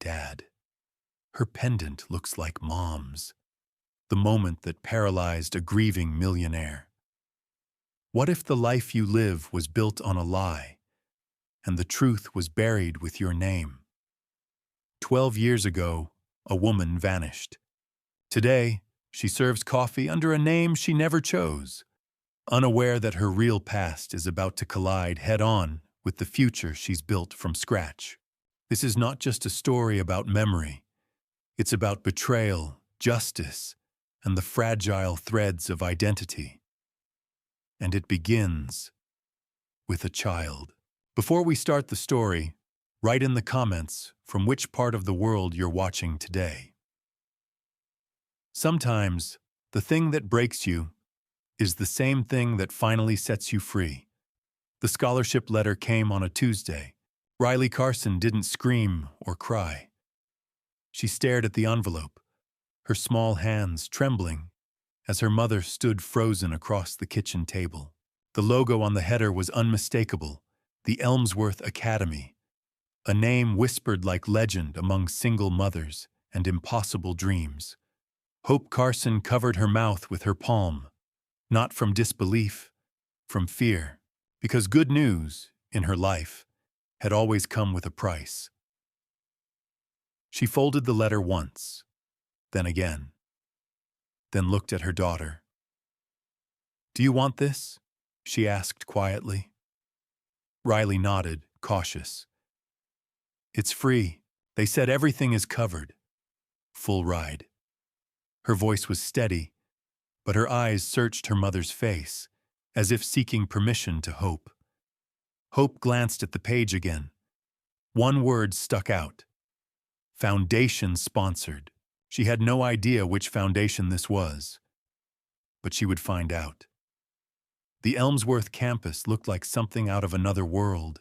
Dad. Her pendant looks like Mom's. The moment that paralyzed a grieving millionaire. What if the life you live was built on a lie, and the truth was buried with your name? 12 years ago, a woman vanished. Today, she serves coffee under a name she never chose, unaware that her real past is about to collide head-on with the future she's built from scratch. This is not just a story about memory. It's about betrayal, justice, and the fragile threads of identity. And it begins with a child. Before we start the story, write in the comments from which part of the world you're watching today. Sometimes, the thing that breaks you is the same thing that finally sets you free. The scholarship letter came on a Tuesday. Riley Carson didn't scream or cry. She stared at the envelope, her small hands trembling as her mother stood frozen across the kitchen table. The logo on the header was unmistakable, the Elmsworth Academy, a name whispered like legend among single mothers and impossible dreams. Hope Carson covered her mouth with her palm, not from disbelief, from fear, because good news, in her life, had always come with a price. She folded the letter once, then again, then looked at her daughter. "Do you want this?" she asked quietly. Riley nodded, cautious. "It's free. They said everything is covered. Full ride." Her voice was steady, but her eyes searched her mother's face, as if seeking permission to hope. Hope glanced at the page again. One word stuck out. Foundation sponsored. She had no idea which foundation this was, but she would find out. The Elmsworth campus looked like something out of another world.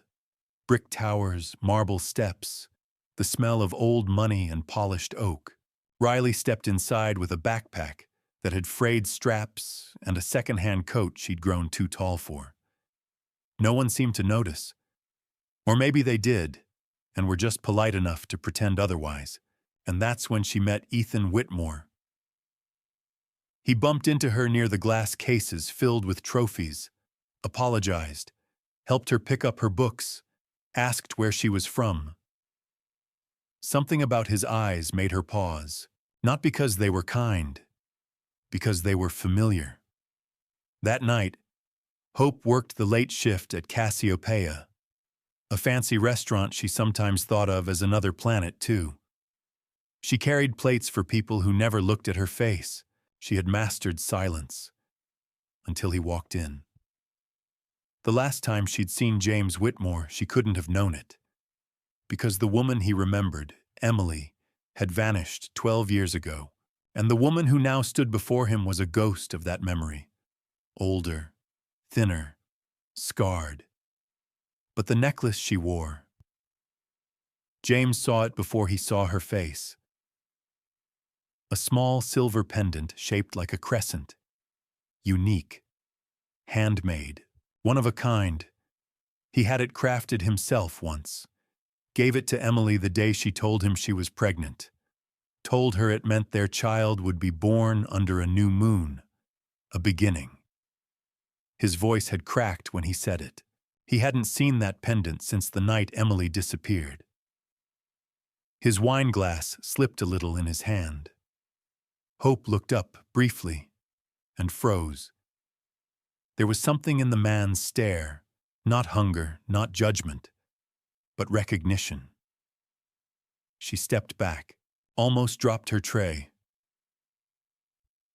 Brick towers, marble steps, the smell of old money and polished oak. Riley stepped inside with a backpack that had frayed straps and a second-hand coat she'd grown too tall for. No one seemed to notice. Or maybe they did, and were just polite enough to pretend otherwise. And that's when she met Ethan Whitmore. He bumped into her near the glass cases filled with trophies, apologized, helped her pick up her books, asked where she was from. Something about his eyes made her pause, not because they were kind, because they were familiar. That night, Hope worked the late shift at Cassiopeia, a fancy restaurant she sometimes thought of as another planet, too. She carried plates for people who never looked at her face. She had mastered silence, until he walked in. The last time she'd seen James Whitmore, she couldn't have known it, because the woman he remembered, Emily, had vanished 12 years ago, and the woman who now stood before him was a ghost of that memory. Older, thinner, scarred. But the necklace she wore. James saw it before he saw her face. A small silver pendant shaped like a crescent. Unique. Handmade. One of a kind. He had it crafted himself once. Gave it to Emily the day she told him she was pregnant. Told her it meant their child would be born under a new moon. A beginning. His voice had cracked when he said it. He hadn't seen that pendant since the night Emily disappeared. His wine glass slipped a little in his hand. Hope looked up briefly and froze. There was something in the man's stare, not hunger, not judgment, but recognition. She stepped back, almost dropped her tray.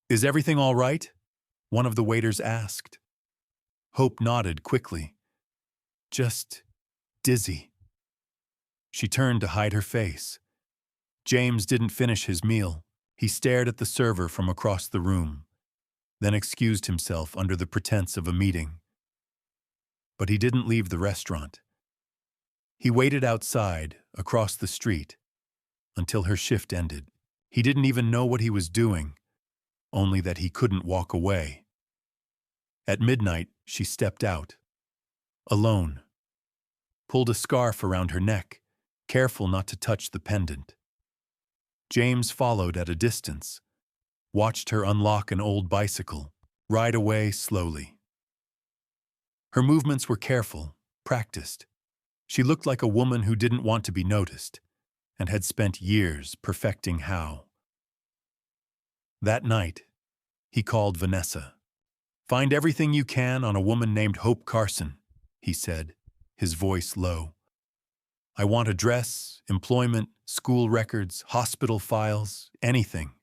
"Is everything all right?" one of the waiters asked. Hope nodded quickly. "Just dizzy." She turned to hide her face. James didn't finish his meal. He stared at the server from across the room, then excused himself under the pretense of a meeting. But he didn't leave the restaurant. He waited outside, across the street, until her shift ended. He didn't even know what he was doing, only that he couldn't walk away. At midnight, she stepped out. Alone. Pulled a scarf around her neck, careful not to touch the pendant. James followed at a distance, watched her unlock an old bicycle, ride away slowly. Her movements were careful, practiced. She looked like a woman who didn't want to be noticed, and had spent years perfecting how. That night, he called Vanessa. "Find everything you can on a woman named Hope Carson," he said, his voice low. "I want address, employment, school records, hospital files, anything."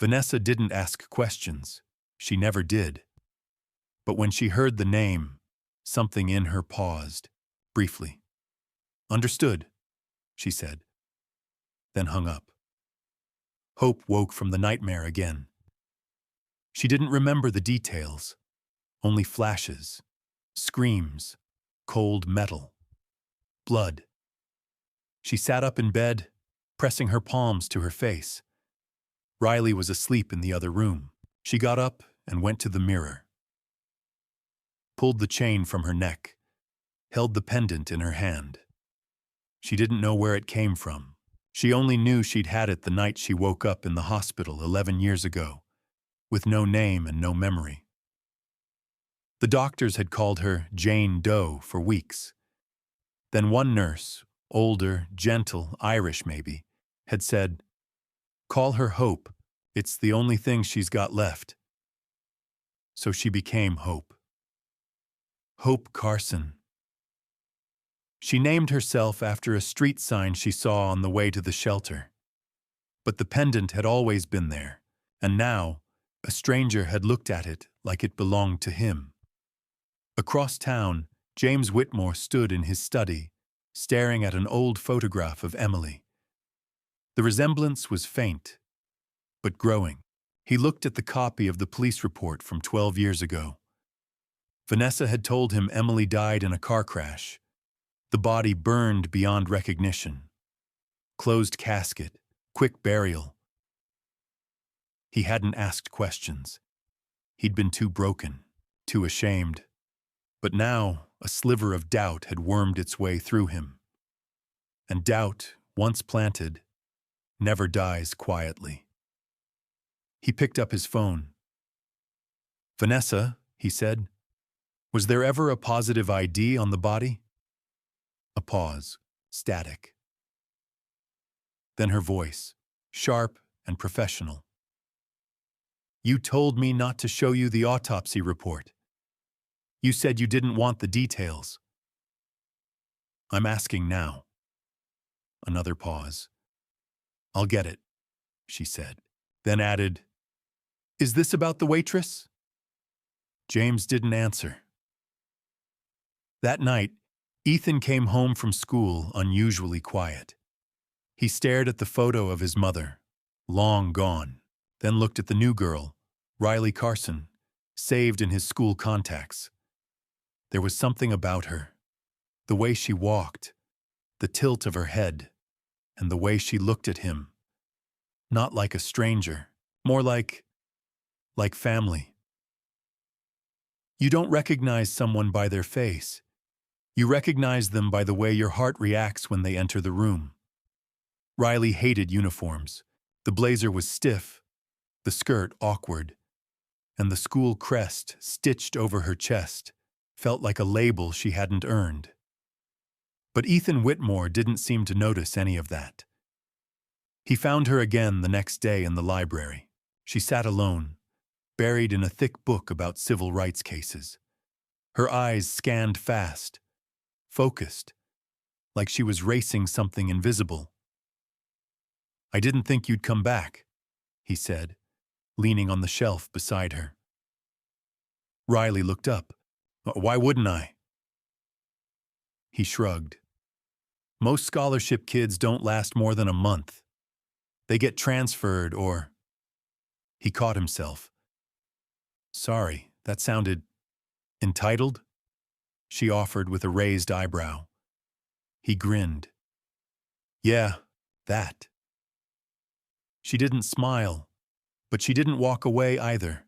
Vanessa didn't ask questions. She never did. But when she heard the name, something in her paused, briefly. "Understood," she said, then hung up. Hope woke from the nightmare again. She didn't remember the details, only flashes, screams, cold metal, blood. She sat up in bed, pressing her palms to her face. Riley was asleep in the other room. She got up and went to the mirror, pulled the chain from her neck, held the pendant in her hand. She didn't know where it came from. She only knew she'd had it the night she woke up in the hospital 11 years ago, with no name and no memory. The doctors had called her Jane Doe for weeks. Then one nurse, older, gentle, Irish maybe, had said, "Call her Hope. It's the only thing she's got left." So she became Hope. Hope Carson. She named herself after a street sign she saw on the way to the shelter. But the pendant had always been there, and now a stranger had looked at it like it belonged to him. Across town, James Whitmore stood in his study, staring at an old photograph of Emily. The resemblance was faint, but growing. He looked at the copy of the police report from 12 years ago. Vanessa had told him Emily died in a car crash. The body burned beyond recognition. Closed casket, quick burial. He hadn't asked questions. He'd been too broken, too ashamed. But now, a sliver of doubt had wormed its way through him. And doubt, once planted, never dies quietly. He picked up his phone. "Vanessa," he said, "was there ever a positive ID on the body?" A pause, static. Then her voice, sharp and professional. "You told me not to show you the autopsy report. You said you didn't want the details." "I'm asking now." Another pause. "I'll get it," she said, then added, "Is this about the waitress?" James didn't answer. That night, Ethan came home from school unusually quiet. He stared at the photo of his mother, long gone, then looked at the new girl, Riley Carson, saved in his school contacts. There was something about her, the way she walked, the tilt of her head, and the way she looked at him. Not like a stranger, more like family. You don't recognize someone by their face. You recognize them by the way your heart reacts when they enter the room. Riley hated uniforms. The blazer was stiff, the skirt awkward, and the school crest stitched over her chest felt like a label she hadn't earned. But Ethan Whitmore didn't seem to notice any of that. He found her again the next day in the library. She sat alone, buried in a thick book about civil rights cases. Her eyes scanned fast, focused, like she was racing something invisible. "I didn't think you'd come back," he said, leaning on the shelf beside her. Riley looked up. "Why wouldn't I?" He shrugged. "Most scholarship kids don't last more than a month. They get transferred or—" He caught himself. "Sorry, that sounded entitled?" she offered with a raised eyebrow. He grinned. "Yeah, that." She didn't smile, but she didn't walk away either.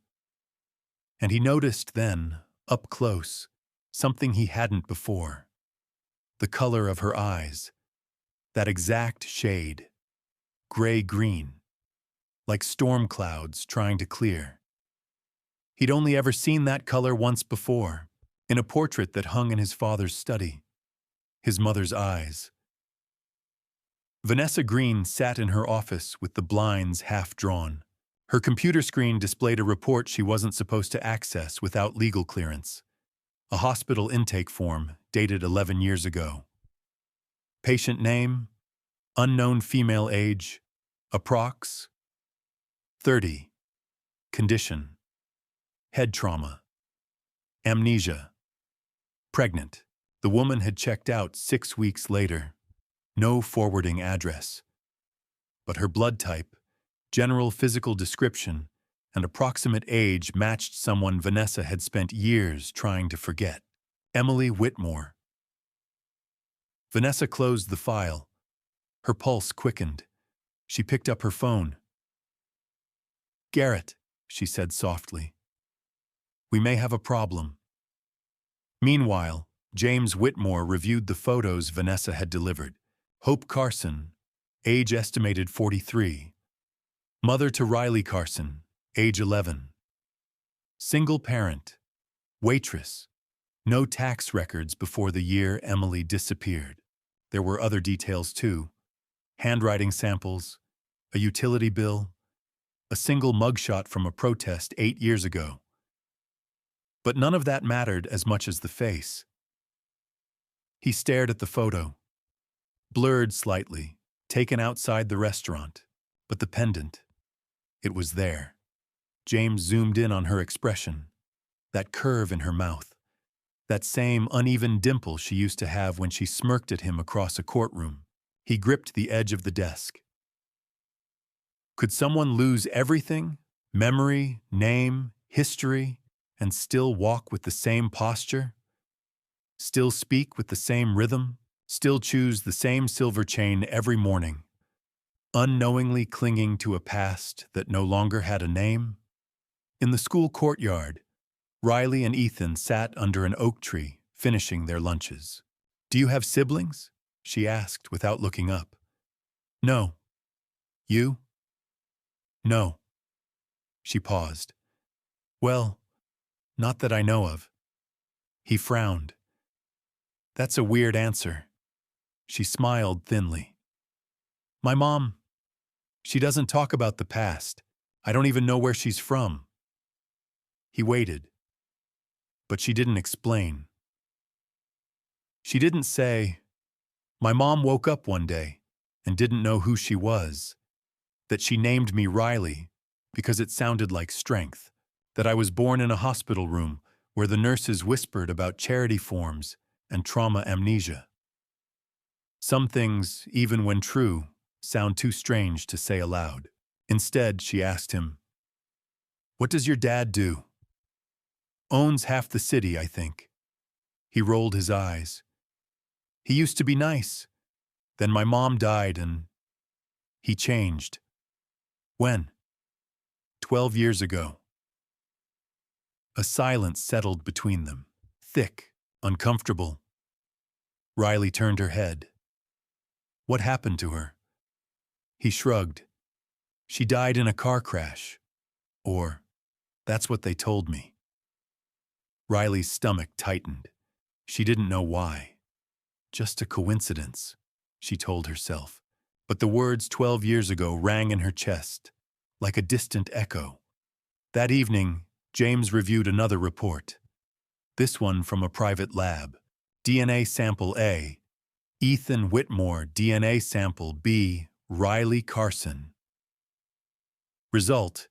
And he noticed then, up close, something he hadn't before. The color of her eyes, that exact shade, gray-green, like storm clouds trying to clear. He'd only ever seen that color once before, in a portrait that hung in his father's study, his mother's eyes. Vanessa Green sat in her office with the blinds half drawn. Her computer screen displayed a report she wasn't supposed to access without legal clearance. A hospital intake form dated 11 years ago. Patient name, unknown female age, approx. 30. Condition, head trauma, amnesia, pregnant. The woman had checked out 6 weeks later. No forwarding address. But her blood type, general physical description, and approximate age matched someone Vanessa had spent years trying to forget. Emily Whitmore. Vanessa closed the file. Her pulse quickened. She picked up her phone. "Garrett," she said softly. "We may have a problem." Meanwhile, James Whitmore reviewed the photos Vanessa had delivered. Hope Carson, age estimated 43. Mother to Riley Carson, age 11. Single parent. Waitress. No tax records before the year Emily disappeared. There were other details too. Handwriting samples, a utility bill, a single mugshot from a protest 8 years ago. But none of that mattered as much as the face. He stared at the photo. Blurred slightly, taken outside the restaurant, but the pendant, it was there. James zoomed in on her expression, that curve in her mouth, that same uneven dimple she used to have when she smirked at him across a courtroom. He gripped the edge of the desk. Could someone lose everything, memory, name, history, and still walk with the same posture? Still speak with the same rhythm? Still choose the same silver chain every morning, unknowingly clinging to a past that no longer had a name? In the school courtyard, Riley and Ethan sat under an oak tree, finishing their lunches. "Do you have siblings?" she asked without looking up. "No. You?" "No." She paused. "Well, not that I know of." He frowned. "That's a weird answer." She smiled thinly. "My mom, she doesn't talk about the past. I don't even know where she's from." He waited, but she didn't explain. She didn't say, "My mom woke up one day and didn't know who she was, that she named me Riley because it sounded like strength, that I was born in a hospital room where the nurses whispered about charity forms and trauma amnesia." Some things, even when true, sound too strange to say aloud. Instead, she asked him, "What does your dad do?" "Owns half the city, I think." He rolled his eyes. "He used to be nice. Then my mom died and he changed." "When?" 12 years ago." A silence settled between them, thick, uncomfortable. Riley turned her head. "What happened to her?" He shrugged. "She died in a car crash. Or, that's what they told me." Riley's stomach tightened. She didn't know why. Just a coincidence, she told herself. But the words 12 years ago rang in her chest, like a distant echo. That evening, James reviewed another report. This one from a private lab. DNA sample A. Ethan Whitmore, DNA sample B. Riley Carson. Result: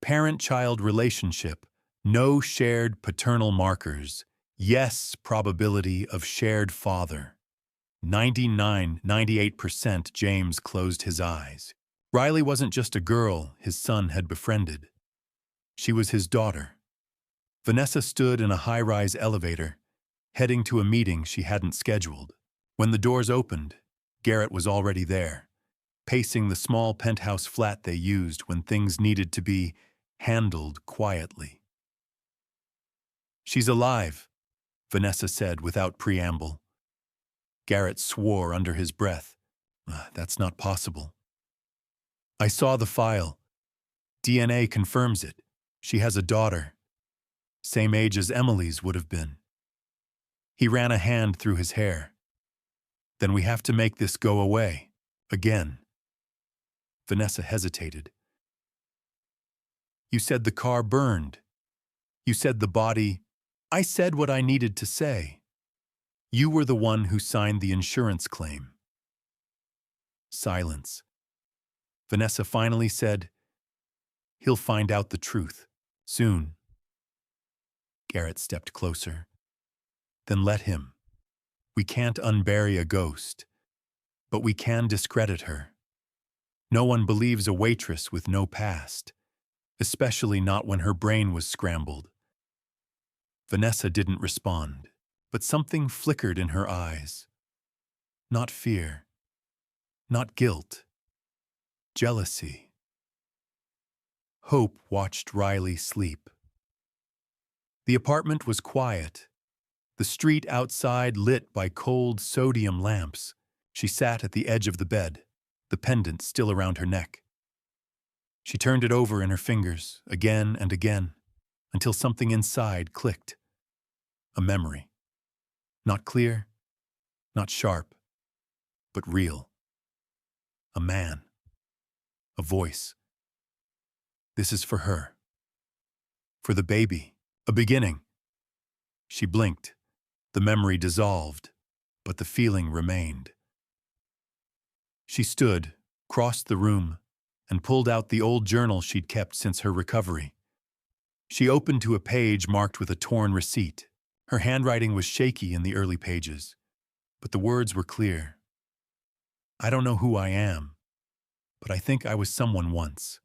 parent-child relationship, no shared paternal markers, yes probability of shared father. 98%. James closed his eyes. Riley wasn't just a girl his son had befriended. She was his daughter. Vanessa stood in a high-rise elevator, heading to a meeting she hadn't scheduled. When the doors opened, Garrett was already there, pacing the small penthouse flat they used when things needed to be handled quietly. "She's alive," Vanessa said without preamble. Garrett swore under his breath. That's not possible." I saw the file. DNA confirms it. She has a daughter, same age as Emily's would have been. He ran a hand through his hair. Then we have to make this go away. Again. Vanessa hesitated. You said the car burned. You said the body. I said what I needed to say. You were the one who signed the insurance claim. Silence. Vanessa finally said, He'll find out the truth. Soon. Garrett stepped closer. Then let him. We can't unbury a ghost, but we can discredit her. No one believes a waitress with no past, especially not when her brain was scrambled. Vanessa didn't respond, but something flickered in her eyes. Not fear, not guilt, jealousy. Hope watched Riley sleep. The apartment was quiet, the street outside lit by cold sodium lamps. She sat at the edge of the bed, the pendant still around her neck. She turned it over in her fingers, again and again, until something inside clicked. A memory. Not clear, not sharp, but real. A man. A voice. This is for her. For the baby. A beginning. She blinked. The memory dissolved, but the feeling remained. She stood, crossed the room, and pulled out the old journal she'd kept since her recovery. She opened to a page marked with a torn receipt. Her handwriting was shaky in the early pages, but the words were clear. I don't know who I am, but I think I was someone once.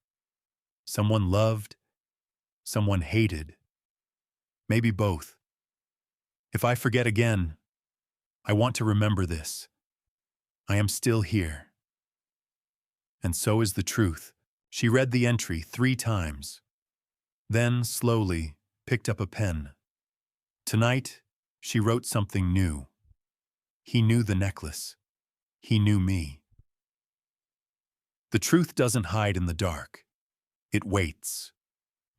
Someone loved, someone hated. Maybe both. If I forget again, I want to remember this. I am still here. And so is the truth. She read the entry 3 times. Then, slowly, picked up a pen. Tonight, she wrote something new. He knew the necklace. He knew me. The truth doesn't hide in the dark. It waits,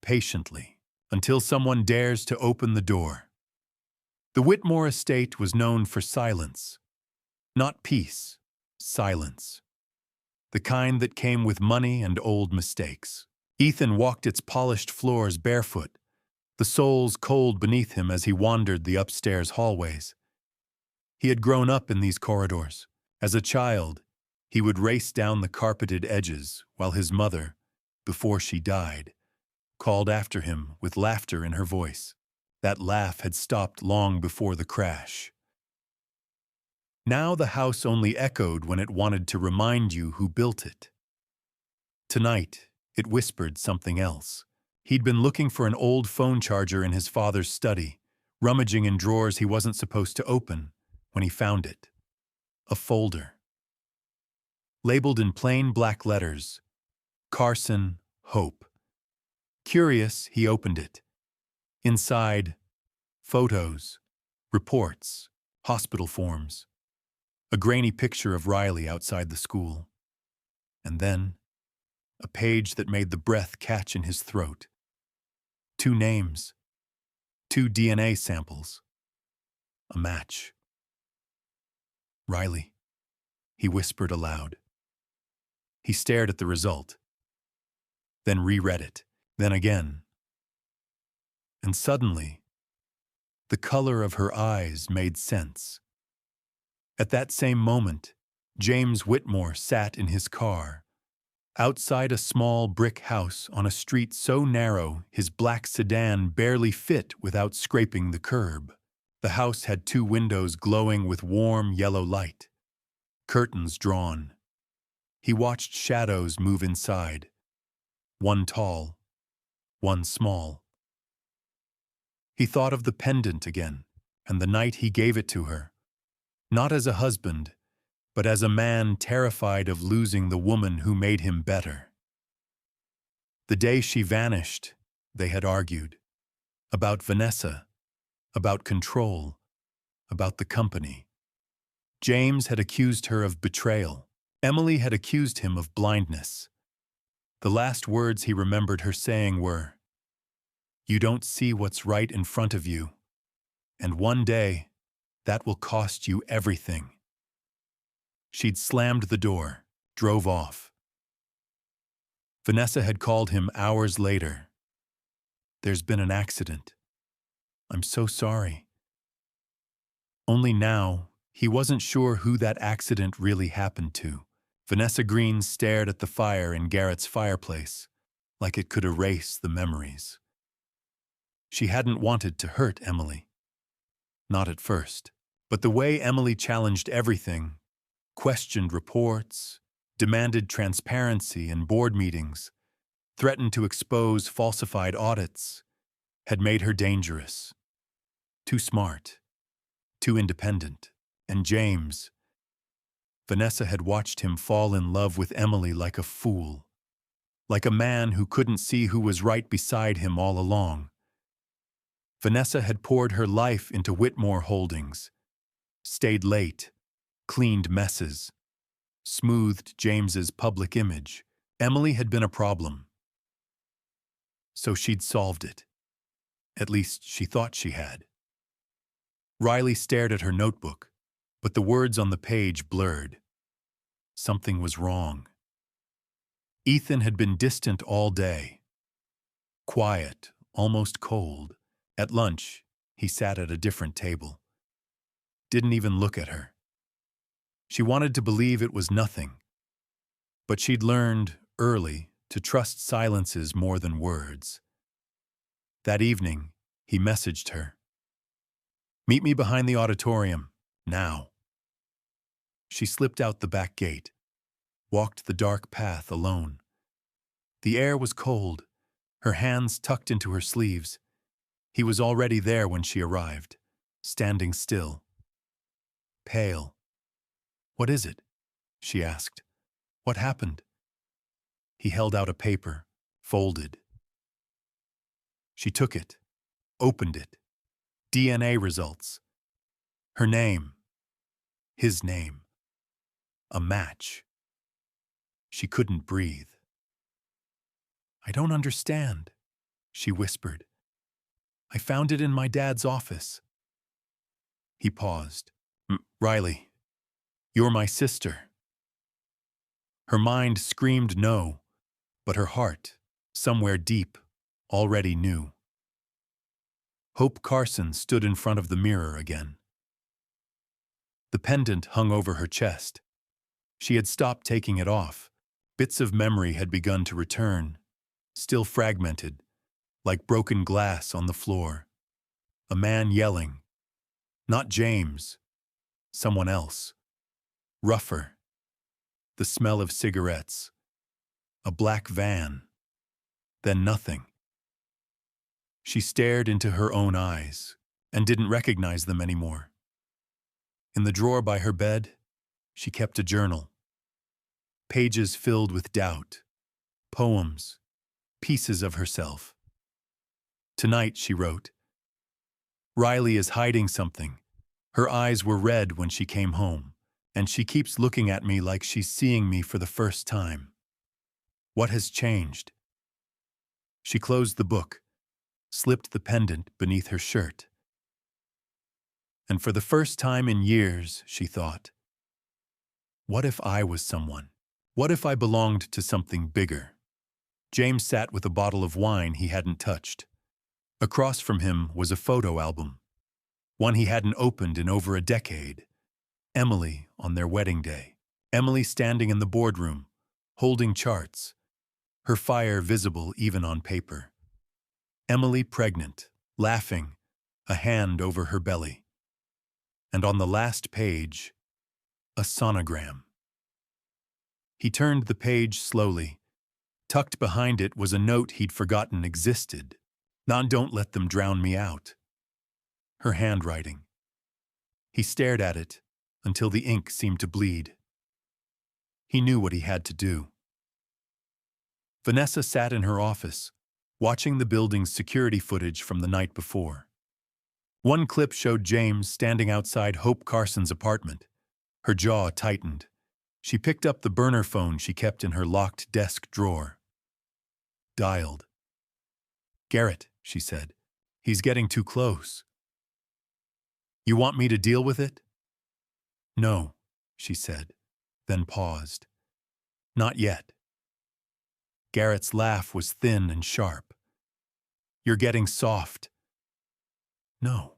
patiently, until someone dares to open the door. The Whitmore estate was known for silence. Not peace, silence. The kind that came with money and old mistakes. Ethan walked its polished floors barefoot, the soles cold beneath him as he wandered the upstairs hallways. He had grown up in these corridors. As a child, he would race down the carpeted edges while his mother, before she died, called after him with laughter in her voice. That laugh had stopped long before the crash. Now the house only echoed when it wanted to remind you who built it. Tonight, it whispered something else. He'd been looking for an old phone charger in his father's study, rummaging in drawers he wasn't supposed to open, when he found it. A folder. Labeled in plain black letters, Carson, Hope. Curious, he opened it. Inside, photos, reports, hospital forms. A grainy picture of Riley outside the school. And then, a page that made the breath catch in his throat. 2 names. 2 DNA samples. A match. Riley, he whispered aloud. He stared at the result, then reread it, then again. And suddenly, the color of her eyes made sense. At that same moment, James Whitmore sat in his car, outside a small brick house on a street so narrow his black sedan barely fit without scraping the curb. The house had 2 windows glowing with warm yellow light, curtains drawn. He watched shadows move inside, one tall, one small. He thought of the pendant again, and the night he gave it to her, not as a husband, but as a man terrified of losing the woman who made him better. The day she vanished, they had argued. About Vanessa, about control, about the company. James had accused her of betrayal. Emily had accused him of blindness. The last words he remembered her saying were, "You don't see what's right in front of you, and one day, that will cost you everything." She'd slammed the door, drove off. Vanessa had called him hours later. "There's been an accident. I'm so sorry." Only now, he wasn't sure who that accident really happened to. Vanessa Green stared at the fire in Garrett's fireplace, like it could erase the memories. She hadn't wanted to hurt Emily. Not at first. But the way Emily challenged everything, questioned reports, demanded transparency in board meetings, threatened to expose falsified audits, had made her dangerous. Too smart, too independent. And James, Vanessa had watched him fall in love with Emily like a fool, like a man who couldn't see who was right beside him all along. Vanessa had poured her life into Whitmore Holdings, stayed late, cleaned messes, smoothed James's public image. Emily had been a problem. So she'd solved it. At least she thought she had. Riley stared at her notebook, but the words on the page blurred. Something was wrong. Ethan had been distant all day. Quiet, almost cold. At lunch, he sat at a different table. Didn't even look at her. She wanted to believe it was nothing. But she'd learned, early, to trust silences more than words. That evening, he messaged her. "Meet me behind the auditorium, now." She slipped out the back gate, walked the dark path alone. The air was cold, her hands tucked into her sleeves. He was already there when she arrived, standing still. Pale. "What is it?" she asked. "What happened?" He held out a paper, folded. She took it, opened it. DNA results. Her name. His name. A match. She couldn't breathe. "I don't understand," she whispered. "I found it in my dad's office." He paused. "Riley, you're my sister." Her mind screamed no, but her heart, somewhere deep, already knew. Hope Carson stood in front of the mirror again. The pendant hung over her chest. She had stopped taking it off. Bits of memory had begun to return, still fragmented, like broken glass on the floor. A man yelling. Not James. Someone else. Rougher. The smell of cigarettes. A black van. Then nothing. She stared into her own eyes and didn't recognize them anymore. In the drawer by her bed, she kept a journal. Pages filled with doubt, poems, pieces of herself. Tonight, she wrote, Riley is hiding something. Her eyes were red when she came home, and she keeps looking at me like she's seeing me for the first time. What has changed? She closed the book, slipped the pendant beneath her shirt. And for the first time in years, she thought, what if I was someone? What if I belonged to something bigger? James sat with a bottle of wine he hadn't touched. Across from him was a photo album, one he hadn't opened in over a decade. Emily on their wedding day. Emily standing in the boardroom, holding charts, her fire visible even on paper. Emily pregnant, laughing, a hand over her belly. And on the last page, a sonogram. He turned the page slowly. Tucked behind it was a note he'd forgotten existed. Don't let them drown me out. Her handwriting. He stared at it until the ink seemed to bleed. He knew what he had to do. Vanessa sat in her office, watching the building's security footage from the night before. One clip showed James standing outside Hope Carson's apartment. Her jaw tightened. She picked up the burner phone she kept in her locked desk drawer. Dialed. "Garrett," she said. "He's getting too close." "You want me to deal with it?" "No," she said, then paused. "Not yet." Garrett's laugh was thin and sharp. "You're getting soft." "No,"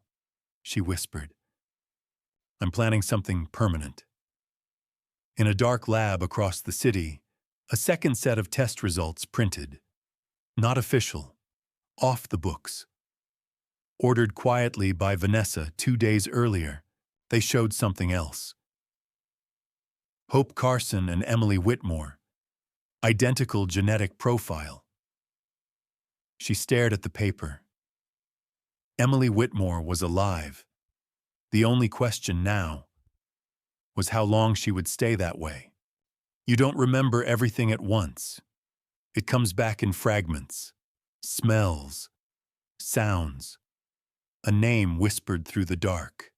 she whispered. "I'm planning something permanent." In a dark lab across the city, a second set of test results printed. Not official. Off the books. Ordered quietly by Vanessa 2 days earlier, they showed something else. Hope Carson and Emily Whitmore. Identical genetic profile. She stared at the paper. Emily Whitmore was alive. The only question now was how long she would stay that way. You don't remember everything at once. It comes back in fragments. Smells. Sounds. A name whispered through the dark.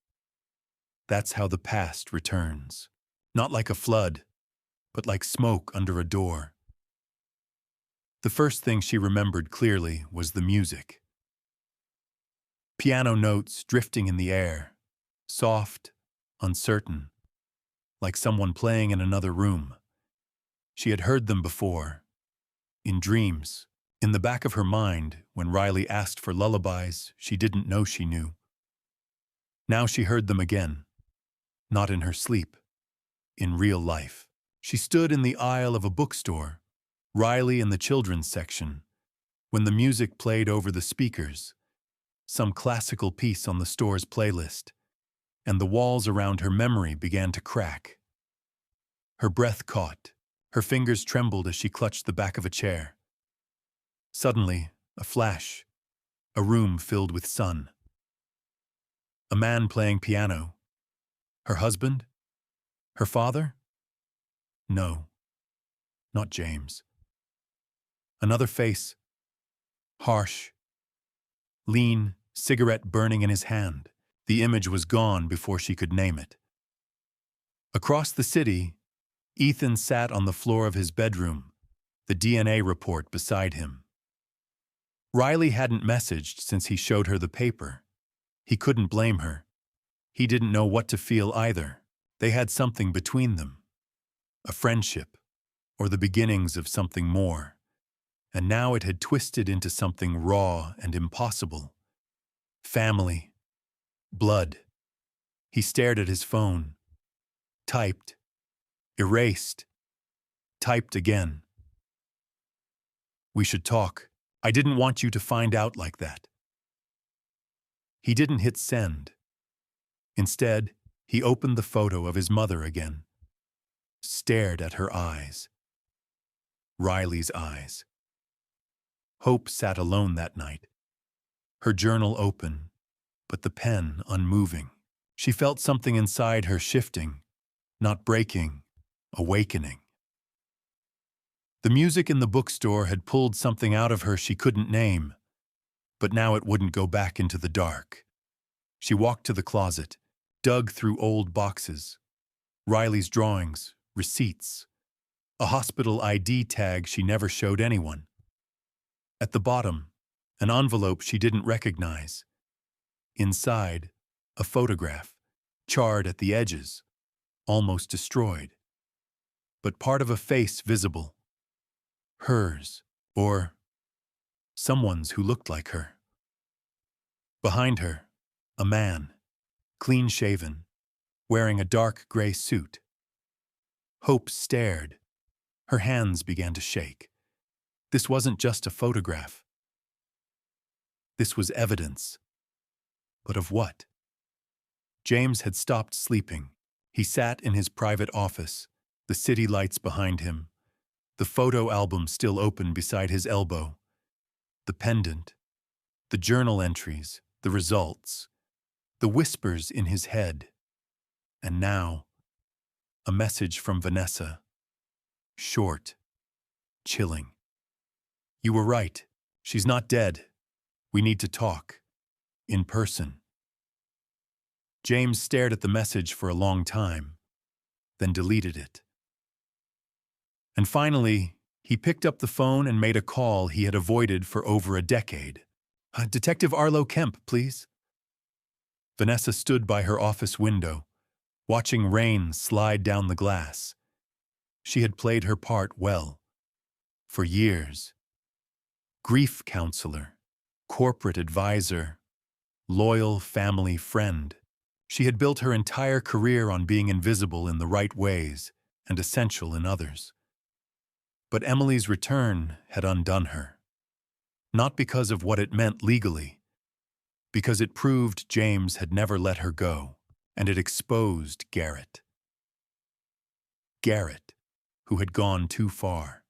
That's how the past returns. Not like a flood, but like smoke under a door. The first thing she remembered clearly was the music. Piano notes drifting in the air, soft, uncertain, like someone playing in another room. She had heard them before, in dreams, in the back of her mind when Riley asked for lullabies she didn't know she knew. Now she heard them again, not in her sleep, in real life. She stood in the aisle of a bookstore, Riley in the children's section, when the music played over the speakers, some classical piece on the store's playlist, and the walls around her memory began to crack. Her breath caught, her fingers trembled as she clutched the back of a chair. Suddenly, a flash, a room filled with sun. A man playing piano. Her husband? Her father? No, not James. Another face, harsh, lean, cigarette burning in his hand. The image was gone before she could name it. Across the city, Ethan sat on the floor of his bedroom, the DNA report beside him. Riley hadn't messaged since he showed her the paper. He couldn't blame her. He didn't know what to feel either. They had something between them. A friendship, or the beginnings of something more. And now it had twisted into something raw and impossible. Family. Blood. He stared at his phone. Typed. Erased. Typed again. "We should talk. I didn't want you to find out like that." He didn't hit send. Instead, he opened the photo of his mother again. Stared at her eyes. Riley's eyes. Hope sat alone that night. Her journal open, but the pen unmoving. She felt something inside her shifting, not breaking, awakening. The music in the bookstore had pulled something out of her she couldn't name, but now it wouldn't go back into the dark. She walked to the closet, dug through old boxes, Riley's drawings, receipts, a hospital ID tag she never showed anyone. At the bottom, an envelope she didn't recognize. Inside, a photograph, charred at the edges, almost destroyed. But part of a face visible. Hers, or someone's who looked like her. Behind her, a man, clean-shaven, wearing a dark gray suit. Hope stared. Her hands began to shake. This wasn't just a photograph. This was evidence. But of what? James had stopped sleeping. He sat in his private office, the city lights behind him, the photo album still open beside his elbow, the pendant, the journal entries, the results, the whispers in his head. And now, a message from Vanessa. Short, chilling. "You were right. She's not dead. We need to talk. In person." James stared at the message for a long time, then deleted it. And finally, He picked up the phone and made a call he had avoided for over a decade. Detective Arlo Kemp, please." Vanessa stood by her office window, watching rain slide down the glass. She had played her part well. For years. Grief counselor, corporate advisor, loyal family friend. She had built her entire career on being invisible in the right ways and essential in others. But Emily's return had undone her. Not because of what it meant legally, because it proved James had never let her go, and it exposed Garrett. Garrett, who had gone too far.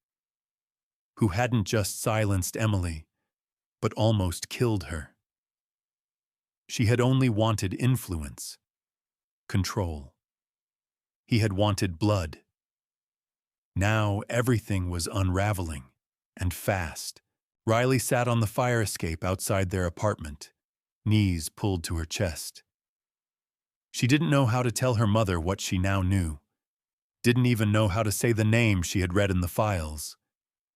Who hadn't just silenced Emily, but almost killed her. She had only wanted influence, control. He had wanted blood. Now everything was unraveling, and fast. Riley sat on the fire escape outside their apartment, knees pulled to her chest. She didn't know how to tell her mother what she now knew. Didn't even know how to say the name she had read in the files.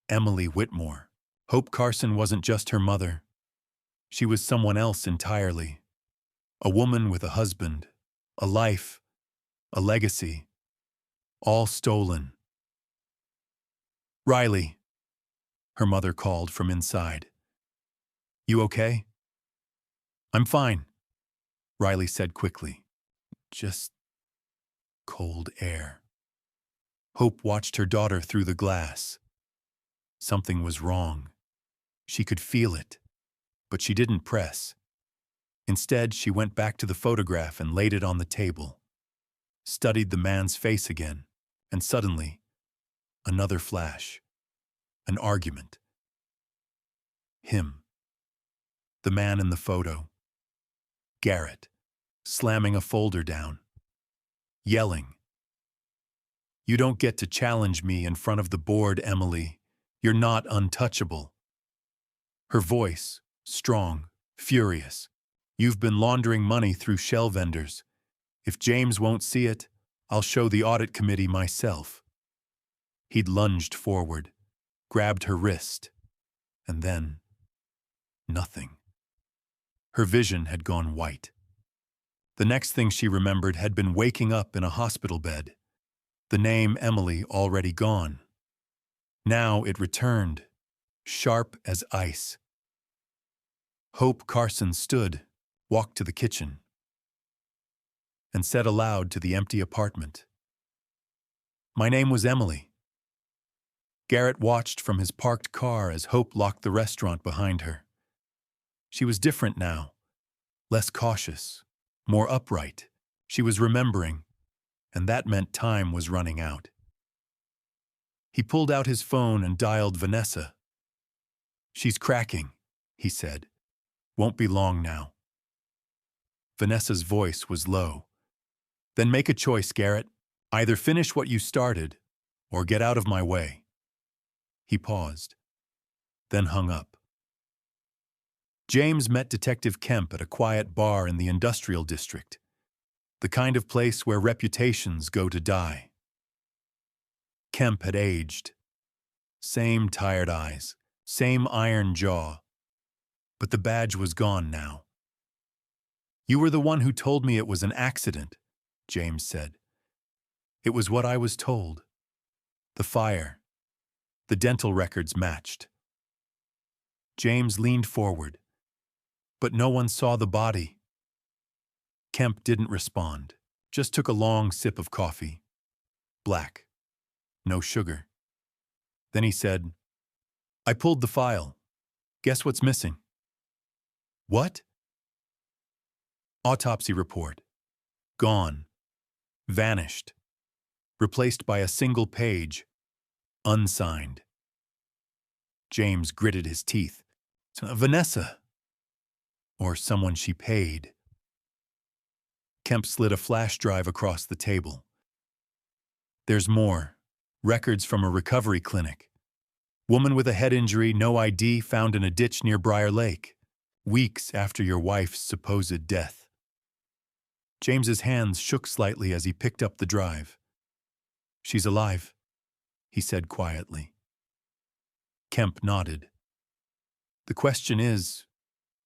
Emily Whitmore. Hope Carson wasn't just her mother. She was someone else entirely. A woman with a husband, a life, a legacy, all stolen. "Riley," her mother called from inside. "You okay?" "I'm fine," Riley said quickly. "Just cold air." Hope watched her daughter through the glass. Something was wrong. She could feel it, but she didn't press. Instead, she went back to the photograph and laid it on the table, studied the man's face again, and suddenly, another flash. An argument. Him. The man in the photo. Garrett, slamming a folder down. Yelling. "You don't get to challenge me in front of the board, Emily. You're not untouchable." Her voice, strong, furious. "You've been laundering money through shell vendors. If James won't see it, I'll show the audit committee myself." He'd lunged forward, grabbed her wrist, and then nothing. Her vision had gone white. The next thing she remembered had been waking up in a hospital bed, the name Emily already gone. Now it returned, sharp as ice. Hope Carson stood, walked to the kitchen, and said aloud to the empty apartment, "My name was Emily." Garrett watched from his parked car as Hope locked the restaurant behind her. She was different now, less cautious, more upright. She was remembering, and that meant time was running out. He pulled out his phone and dialed Vanessa. "She's cracking," he said. "Won't be long now." Vanessa's voice was low. "Then make a choice, Garrett. Either finish what you started, or get out of my way." He paused, then hung up. James met Detective Kemp at a quiet bar in the industrial district, the kind of place where reputations go to die. Kemp had aged. Same tired eyes, same iron jaw. But the badge was gone now. "You were the one who told me it was an accident," James said. "It was what I was told. The fire. The dental records matched." James leaned forward. "But no one saw the body." Kemp didn't respond, just took a long sip of coffee. Black. No sugar. Then he said, "I pulled the file. Guess what's missing?" "What?" "Autopsy report. Gone. Vanished. Replaced by a single page. Unsigned." James gritted his teeth. "Vanessa. Or someone she paid." Kemp slid a flash drive across the table. "There's more. Records from a recovery clinic. Woman with a head injury, no ID, found in a ditch near Briar Lake. Weeks after your wife's supposed death." James's hands shook slightly as he picked up the drive. "She's alive," he said quietly. Kemp nodded. The question is,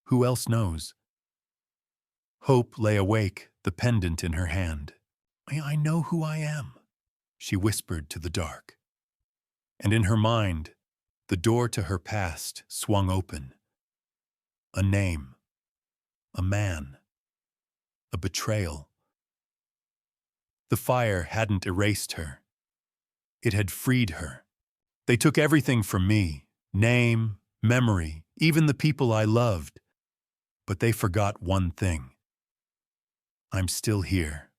who else knows? Hope lay awake, the pendant in her hand. I know who I am, she whispered to the dark. And in her mind, the door to her past swung open. A name, a man, a betrayal. The fire hadn't erased her. It had freed her. They took everything from me, name, memory, even the people I loved. But they forgot one thing. I'm still here,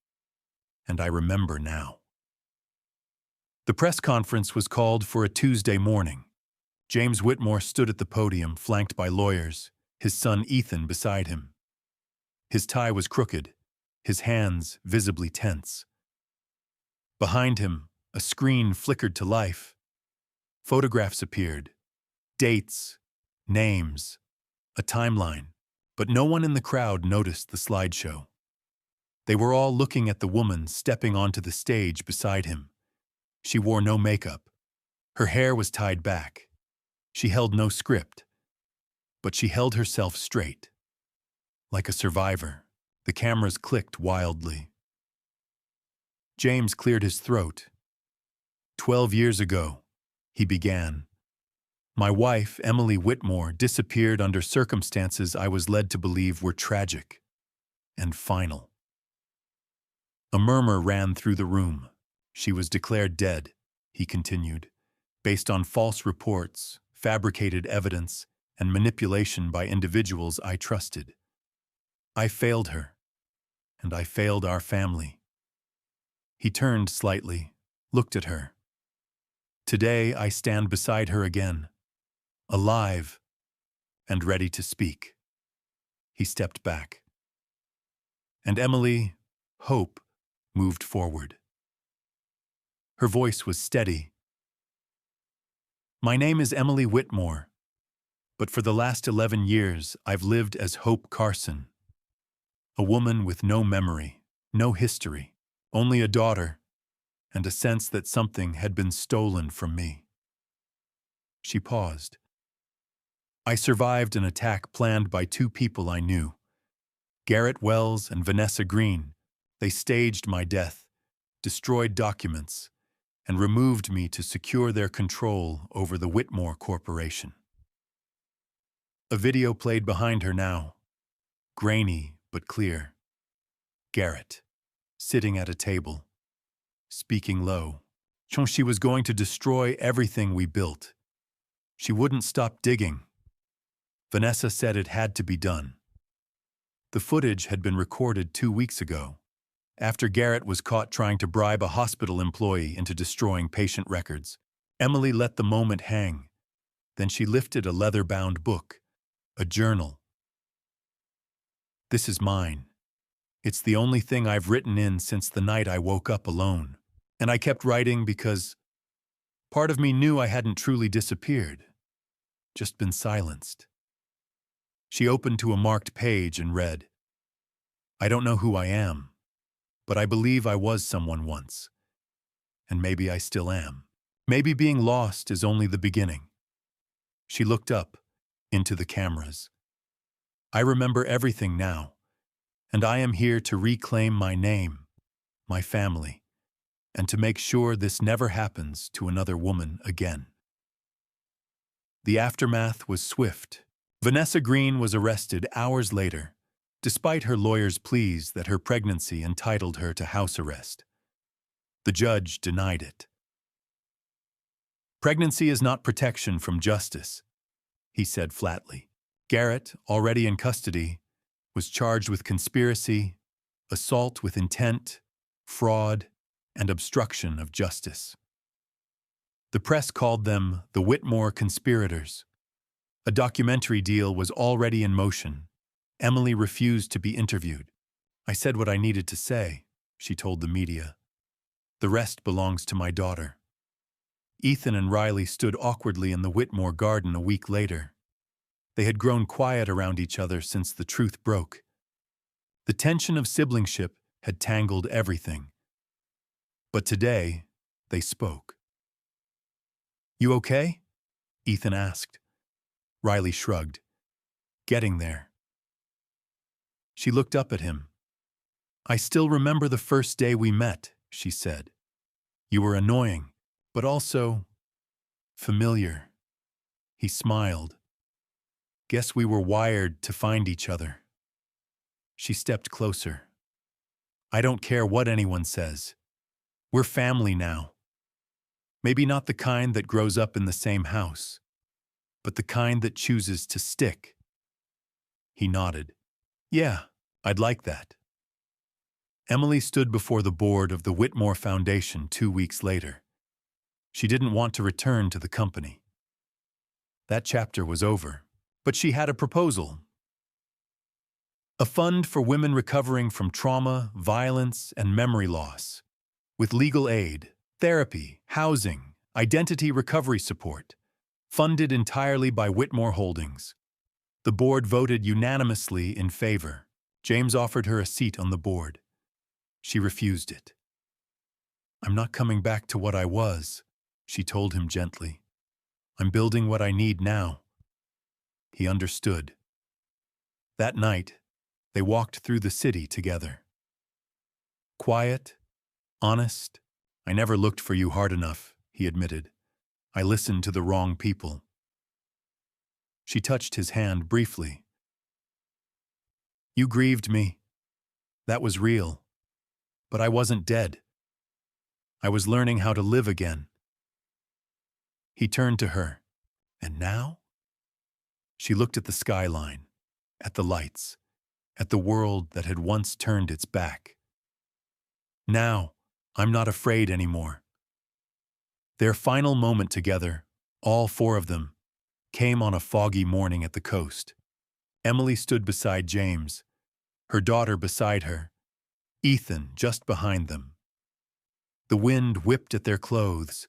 and I remember now. The press conference was called for a Tuesday morning. James Whitmore stood at the podium, flanked by lawyers, his son Ethan beside him. His tie was crooked, his hands visibly tense. Behind him, a screen flickered to life. Photographs appeared, dates, names, a timeline, but no one in the crowd noticed the slideshow. They were all looking at the woman stepping onto the stage beside him. She wore no makeup. Her hair was tied back. She held no script, but she held herself straight. Like a survivor, the cameras clicked wildly. James cleared his throat. 12 years ago, he began. My wife, Emily Whitmore, disappeared under circumstances I was led to believe were tragic and final. A murmur ran through the room. She was declared dead, he continued, based on false reports, fabricated evidence, and manipulation by individuals I trusted. I failed her, and I failed our family. He turned slightly, looked at her. Today I stand beside her again, alive and ready to speak. He stepped back. And Emily, Hope, moved forward. Her voice was steady. My name is Emily Whitmore, but for the last 11 years I've lived as Hope Carson, a woman with no memory, no history, only a daughter, and a sense that something had been stolen from me. She paused. I survived an attack planned by two people I knew, Garrett Wells and Vanessa Green. They staged my death, destroyed documents, and removed me to secure their control over the Whitmore Corporation. A video played behind her now, grainy but clear. Garrett, sitting at a table, speaking low. She was going to destroy everything we built. She wouldn't stop digging. Vanessa said it had to be done. The footage had been recorded 2 weeks ago, after Garrett was caught trying to bribe a hospital employee into destroying patient records. Emily let the moment hang. Then she lifted a leather-bound book, a journal. This is mine. It's the only thing I've written in since the night I woke up alone. And I kept writing because part of me knew I hadn't truly disappeared, just been silenced. She opened to a marked page and read, I don't know who I am, but I believe I was someone once. And maybe I still am. Maybe being lost is only the beginning. She looked up, into the cameras. I remember everything now, and I am here to reclaim my name, my family, and to make sure this never happens to another woman again. The aftermath was swift. Vanessa Green was arrested hours later, despite her lawyer's pleas that her pregnancy entitled her to house arrest. The judge denied it. Pregnancy is not protection from justice, he said flatly. Garrett, already in custody, was charged with conspiracy, assault with intent, fraud, and obstruction of justice. The press called them the Whitmore conspirators. A documentary deal was already in motion. Emily refused to be interviewed. I said what I needed to say, she told the media. The rest belongs to my daughter. Ethan and Riley stood awkwardly in the Whitmore garden a week later. They had grown quiet around each other since the truth broke. The tension of siblingship had tangled everything. But today, they spoke. You okay? Ethan asked. Riley shrugged. Getting there. She looked up at him. I still remember the first day we met, she said. You were annoying, but also familiar. He smiled. Guess we were wired to find each other. She stepped closer. I don't care what anyone says. We're family now. Maybe not the kind that grows up in the same house, but the kind that chooses to stick. He nodded. Yeah, I'd like that. Emily stood before the board of the Whitmore Foundation 2 weeks later. She didn't want to return to the company. That chapter was over, but she had a proposal. A fund for women recovering from trauma, violence, and memory loss, with legal aid, therapy, housing, identity recovery support, funded entirely by Whitmore Holdings. The board voted unanimously in favor. James offered her a seat on the board. She refused it. I'm not coming back to what I was, she told him gently. I'm building what I need now. He understood. That night, they walked through the city together. Quiet, honest. I never looked for you hard enough, he admitted. I listened to the wrong people. She touched his hand briefly. You grieved me. That was real. But I wasn't dead. I was learning how to live again. He turned to her. And now? She looked at the skyline, at the lights, at the world that had once turned its back. Now, I'm not afraid anymore. Their final moment together, all four of them, came on a foggy morning at the coast. Emily stood beside James, her daughter beside her, Ethan just behind them. The wind whipped at their clothes.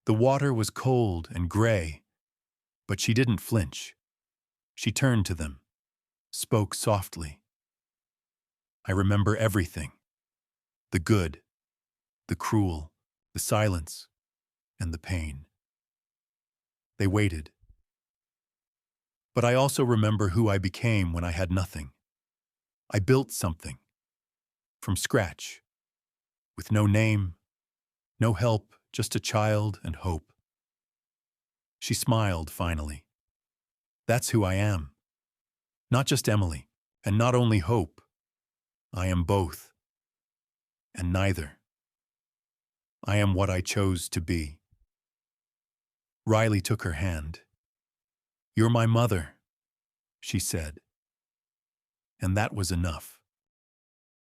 The water was cold and gray, but she didn't flinch. She turned to them, spoke softly. I remember everything. The good, the cruel, the silence, and the pain. They waited. But I also remember who I became when I had nothing. I built something. From scratch. With no name, no help, just a child and hope. She smiled finally. That's who I am. Not just Emily, and not only hope. I am both. And neither. I am what I chose to be. Riley took her hand. You're my mother, she said. And that was enough.